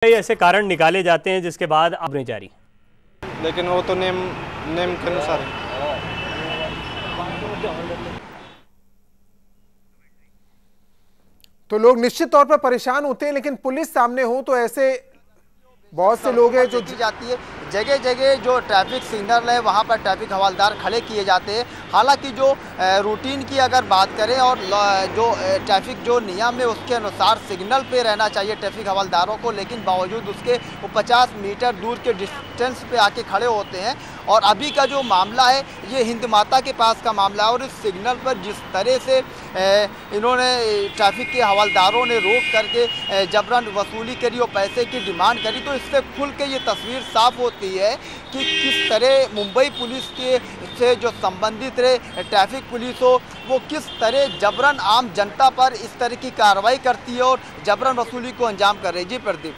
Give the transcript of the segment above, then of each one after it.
कई ऐसे कारण निकाले जाते हैं जिसके बाद अब नहीं जारी, लेकिन वो तो नेम के अनुसार है। तो लोग निश्चित तौर पर परेशान होते हैं, लेकिन पुलिस सामने हो तो ऐसे बहुत से लोग हैं जो की जाती है। जगह जगह जो ट्रैफिक सिग्नल है वहाँ पर ट्रैफिक हवलदार खड़े किए जाते हैं। हालांकि जो रूटीन की अगर बात करें और जो ट्रैफिक जो नियम है उसके अनुसार सिग्नल पे रहना चाहिए ट्रैफिक हवलदारों को, लेकिन बावजूद उसके वो 50 मीटर दूर के डिस्टेंस पे आके खड़े होते हैं। और अभी का जो मामला है ये हिंद माता के पास का मामला है और इस सिग्नल पर जिस तरह से इन्होंने ट्रैफिक के हवलदारों ने रोक करके जबरन वसूली करी और पैसे की डिमांड करी, तो इससे खुल के ये तस्वीर साफ होती है कि किस तरह मुंबई पुलिस के से जो संबंधित रहे ट्रैफिक पुलिस हो वो किस तरह जबरन आम जनता पर इस तरह की कार्रवाई करती है और जबरन वसूली को अंजाम कर रही है। जी प्रदीप,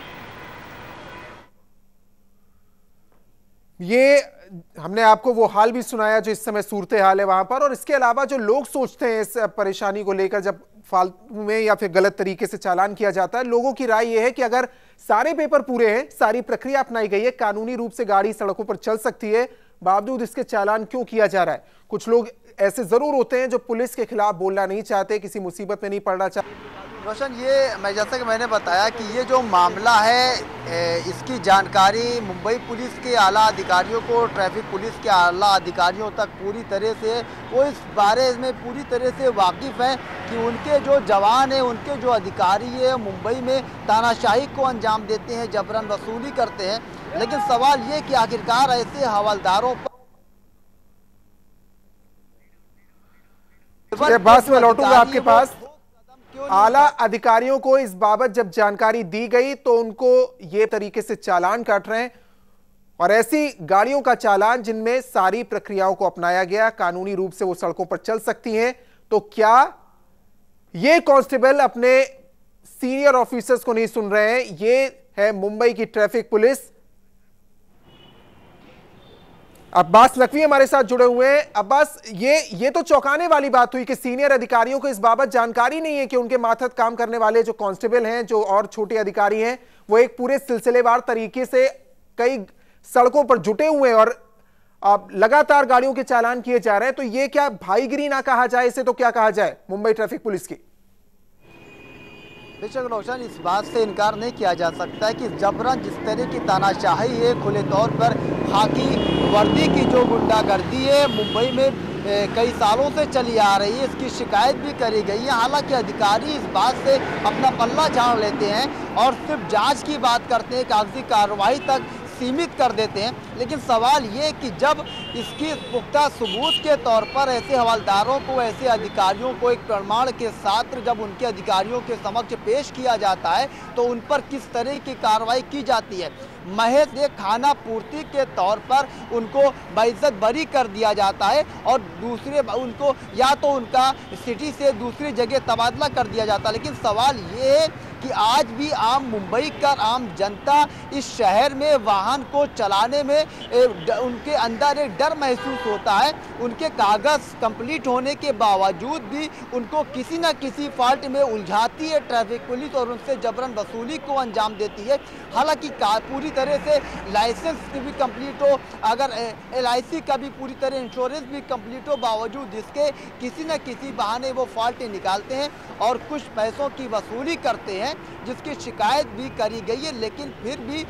ये हमने आपको वो हाल भी सुनाया जो इस समय सूरत हाल है वहां पर, और इसके अलावा जो लोग सोचते हैं इस परेशानी को लेकर, जब फालतू में या फिर गलत तरीके से चालान किया जाता है, लोगों की राय यह है कि अगर सारे पेपर पूरे हैं, सारी प्रक्रिया अपनाई गई है, कानूनी रूप से गाड़ी सड़कों पर चल सकती है, बावजूद इसके चालान क्यों किया जा रहा है। कुछ लोग ऐसे जरूर होते हैं जो पुलिस के खिलाफ बोलना नहीं चाहते, किसी मुसीबत में नहीं पड़ना चाहते। रोशन, ये जैसा कि मैंने बताया कि ये जो मामला है इसकी जानकारी मुंबई पुलिस के आला अधिकारियों को, ट्रैफिक पुलिस के आला अधिकारियों तक पूरी तरह से वो इस बारे में पूरी तरह से वाकिफ़ हैं कि उनके जो जवान हैं, उनके जो अधिकारी हैं मुंबई में तानाशाही को अंजाम देते हैं, जबरन वसूली करते हैं। लेकिन सवाल ये कि आखिरकार ऐसे हवलदारों पर बस मैं लौटूंगा आपके पास। आला अधिकारियों को इस बाबत जब जानकारी दी गई तो उनको ये तरीके से चालान काट रहे हैं, और ऐसी गाड़ियों का चालान जिनमें सारी प्रक्रियाओं को अपनाया गया, कानूनी रूप से वो सड़कों पर चल सकती हैं। तो क्या ये कांस्टेबल अपने सीनियर ऑफिसर्स को नहीं सुन रहे हैं? ये है मुंबई की ट्रैफिक पुलिस। अब्बास नकवी हमारे साथ जुड़े हुए हैं। अब्बास, ये तो चौंकाने वाली बात हुई कि सीनियर अधिकारियों को इस बाबत जानकारी नहीं है कि उनके मातहत काम करने वाले जो कांस्टेबल हैं, जो और छोटे अधिकारी हैं, वो एक पूरे सिलसिलेवार तरीके से कई सड़कों पर जुटे हुए हैं और लगातार गाड़ियों के चालान किए जा रहे हैं। तो ये क्या भाईगिरी ना कहा जाए इसे, तो क्या कहा जाए मुंबई ट्रैफिक पुलिस की? बेशक रोशन, इस बात से इनकार नहीं किया जा सकता है कि जबरन जिस तरह की तानाशाही है, खुले तौर पर खाकी वर्दी की जो गुंडागर्दी है मुंबई में कई सालों से चली आ रही है, इसकी शिकायत भी करी गई है। हालांकि अधिकारी इस बात से अपना पल्ला झाड़ लेते हैं और सिर्फ जांच की बात करते हैं, कागजी कार्रवाई तक सीमित कर देते हैं। लेकिन सवाल ये कि जब इसकी पुख्ता सबूत के तौर पर ऐसे हवलदारों को, ऐसे अधिकारियों को एक प्रमाण के साथ जब उनके अधिकारियों के समक्ष पेश किया जाता है तो उन पर किस तरह की कार्रवाई की जाती है। महज एक खाना पूर्ति के तौर पर उनको बेइज्जत बरी कर दिया जाता है और दूसरे उनको या तो उनका सिटी से दूसरी जगह तबादला कर दिया जाता है। लेकिन सवाल ये है कि आज भी आम मुंबई का आम जनता इस शहर में वाहन को चलाने में उनके अंदर एक डर महसूस होता है। उनके कागज़ कंप्लीट होने के बावजूद भी उनको किसी न किसी फॉल्ट में उलझाती है ट्रैफिक पुलिस और उनसे जबरन वसूली को अंजाम देती है। हालांकि पूरी तरह से लाइसेंस भी कंप्लीट हो, अगर LIC का भी पूरी तरह इंश्योरेंस भी कंप्लीट हो, बावजूद इसके किसी न किसी बहाने वो फॉल्ट निकालते हैं और कुछ पैसों की वसूली करते हैं, जिसकी शिकायत भी करी गई है। लेकिन फिर भी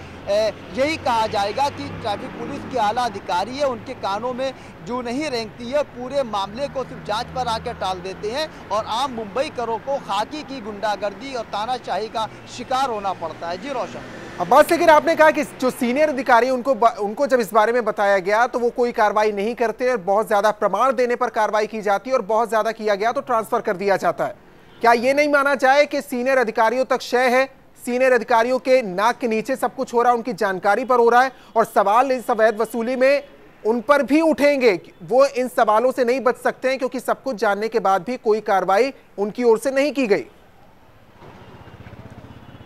यही कहा जाएगा कि ट्रैफिक पुलिस के आला अधिकारी है, उनके कानों में जू नहीं रेंगती है, पूरे मामले को सिर्फ जांच पर आकर टाल देते हैं और आम मुंबईकरों को खाकी की गुंडागर्दी और तानाशाही का शिकार होना पड़ता है। जी रोशन। अब्बास, लेकिन आपने कहा कि जो सीनियर अधिकारी उनको जब इस बारे में बताया गया तो वो कोई कार्रवाई नहीं करते और बहुत ज्यादा प्रमाण देने पर कार्रवाई की जाती है और बहुत ज्यादा किया गया तो ट्रांसफर कर दिया जाता है। क्या ये नहीं माना जाए कि सीनियर अधिकारियों तक शय है, सीनियर अधिकारियों के नाक के नीचे सब कुछ हो रहा है, उनकी जानकारी पर हो रहा है, और सवाल इस अवैध वसूली में उन पर भी उठेंगे? वो इन सवालों से नहीं बच सकते हैं क्योंकि सब कुछ जानने के बाद भी कोई कार्रवाई उनकी ओर से नहीं की गई।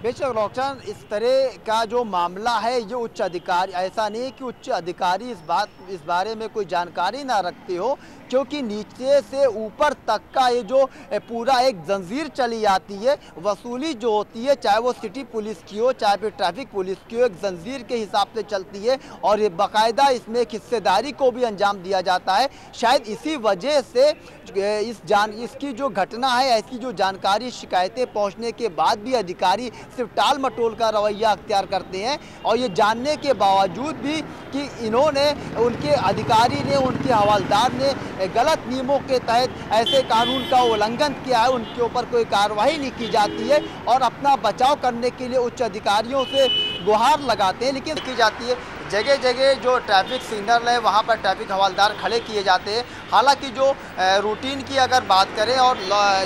बेशक रोशन, इस तरह का जो मामला है ये उच्च अधिकारी, ऐसा नहीं कि उच्च अधिकारी इस बारे में कोई जानकारी ना रखते हो, क्योंकि नीचे से ऊपर तक का ये जो पूरा एक जंजीर चली आती है, वसूली जो होती है, चाहे वो सिटी पुलिस की हो चाहे फिर ट्रैफिक पुलिस की हो, एक जंजीर के हिसाब से चलती है और ये बाकायदा इसमें एक हिस्सेदारी को भी अंजाम दिया जाता है। शायद इसी वजह से इसकी जो घटना है, ऐसी जो जानकारी शिकायतें पहुंचने के बाद भी अधिकारी सिर्फ टाल मटोल का रवैया अख्तियार करते हैं और ये जानने के बावजूद भी कि इन्होंने, उनके अधिकारी ने, उनके हवलदार ने गलत नियमों के तहत ऐसे कानून का उल्लंघन किया है, उनके ऊपर कोई कार्रवाई नहीं की जाती है और अपना बचाव करने के लिए उच्च अधिकारियों से गुहार लगाते हैं, लेकिन की जाती है। जगह जगह जो ट्रैफिक सिग्नल है वहाँ पर ट्रैफिक हवलदार खड़े किए जाते हैं। हालांकि जो रूटीन की अगर बात करें और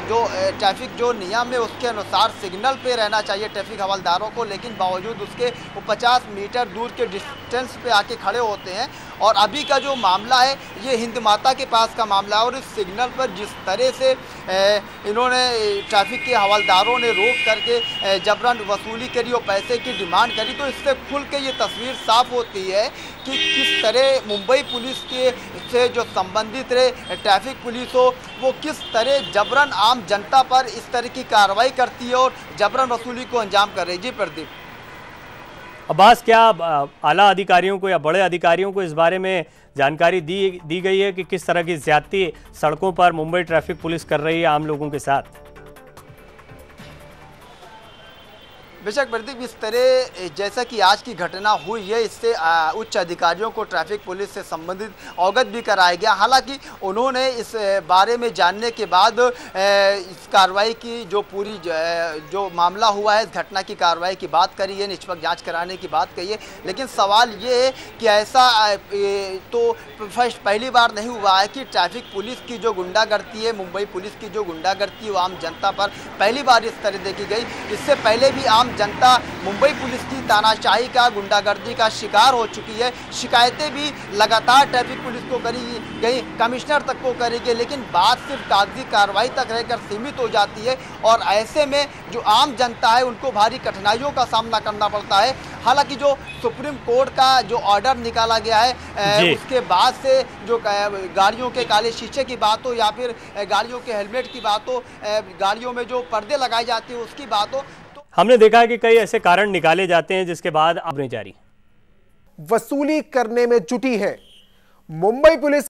जो ट्रैफिक जो नियम है उसके अनुसार सिग्नल पे रहना चाहिए ट्रैफिक हवलदारों को, लेकिन बावजूद उसके वो 50 मीटर दूर के डिस्टेंस पे आके खड़े होते हैं। और अभी का जो मामला है ये हिंद माता के पास का मामला है और इस सिग्नल पर जिस तरह से इन्होंने ट्रैफिक के हवलदारों ने रोक करके जबरन वसूली करी और पैसे की डिमांड करी, तो इससे खुल के ये तस्वीर साफ होती है कि किस तरह मुंबई पुलिस के से जो संबंधित रहे ट्रैफिक पुलिस हो वो किस तरह जबरन आम जनता पर इस तरह की कार्रवाई करती है और जबरन वसूली को अंजाम कर रही है। जी प्रदीप। अब्बास, क्या आला अधिकारियों को या बड़े अधिकारियों को इस बारे में जानकारी दी गई है कि किस तरह की ज्यादती सड़कों पर मुंबई ट्रैफिक पुलिस कर रही है आम लोगों के साथ? बेशक प्रदीप, इस तरह जैसा कि आज की घटना हुई है इससे उच्च अधिकारियों को ट्रैफिक पुलिस से संबंधित अवगत भी कराया गया। हालांकि उन्होंने इस बारे में जानने के बाद इस कार्रवाई की जो पूरी जो मामला हुआ है, इस घटना की कार्रवाई की बात करी है, निष्पक्ष जांच कराने की बात कही है। लेकिन सवाल ये है कि ऐसा तो पहली बार नहीं हुआ है कि ट्रैफिक पुलिस की जो गुंडागर्दी है, मुंबई पुलिस की जो गुंडागर्दी है वो आम जनता पर पहली बार इस तरह देखी गई। इससे पहले भी आम जनता मुंबई पुलिस की तानाशाही का, गुंडागर्दी का शिकार हो चुकी है। शिकायतें भी लगातार ट्रैफिक पुलिस को करी गई, कमिश्नर तक को करी गई, लेकिन बात सिर्फ कागजी कार्रवाई तक रहकर सीमित हो जाती है और ऐसे में जो आम जनता है उनको भारी कठिनाइयों का सामना करना पड़ता है। हालांकि जो सुप्रीम कोर्ट का जो ऑर्डर निकाला गया है उसके बाद से जो गाड़ियों के काले शीशे की बात हो या फिर गाड़ियों के हेलमेट की बात हो, गाड़ियों में जो पर्दे लगाए जाते हैं उसकी बात हो, हमने देखा कि कई ऐसे कारण निकाले जाते हैं जिसके बाद अब जारी वसूली करने में जुटी है मुंबई पुलिस।